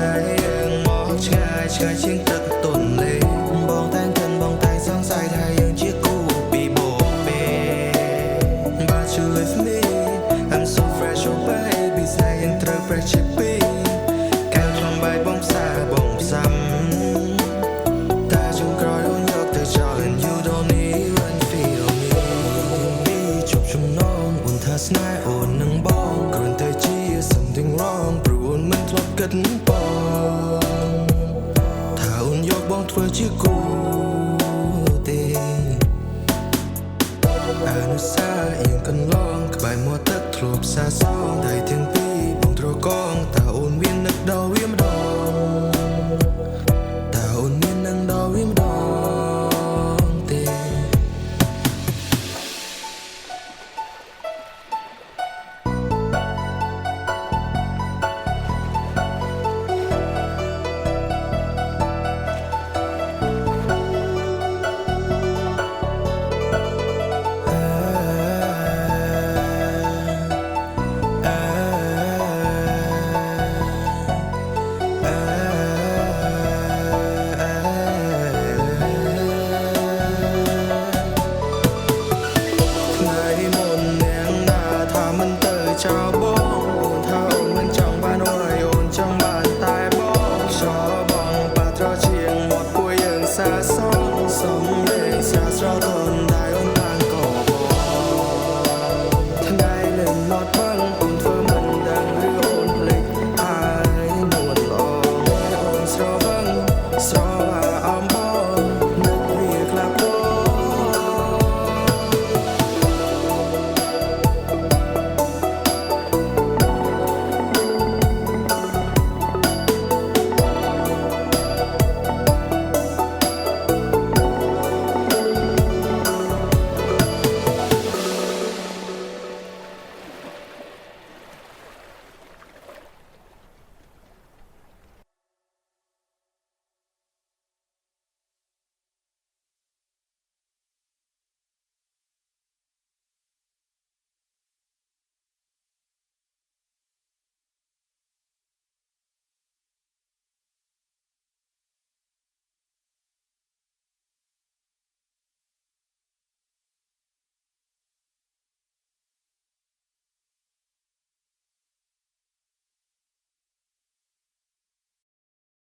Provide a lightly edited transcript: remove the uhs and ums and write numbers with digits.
យើងមកឆ្ងាយឆ្ងាយជាងទឹកទន្លេបងតែងកិនបងតែសង្ស័យថាយើងជាគូពីបូបេ But you with me I'm so fresh oh baby ស្នេហ៍យើងត្រូវប្រជិពីកាលក្នុងបាយបងផ្សារបងផ្សំតែជុំក្រោយអូនយកទៅចោល and you don't even feel me ពីជប់ចំណងអូនថាស្នេហ៍អូននឹងបងគ្រាន់តែជា something wrong ព្រោះអូនមិនធ្លាប់គិតបងថាអូនយកបងធ្វើជាគូទេអនុស្សាវរីយ៍យើងកន្លងក្បែរមាត់ទឹកធ្លាប់សាស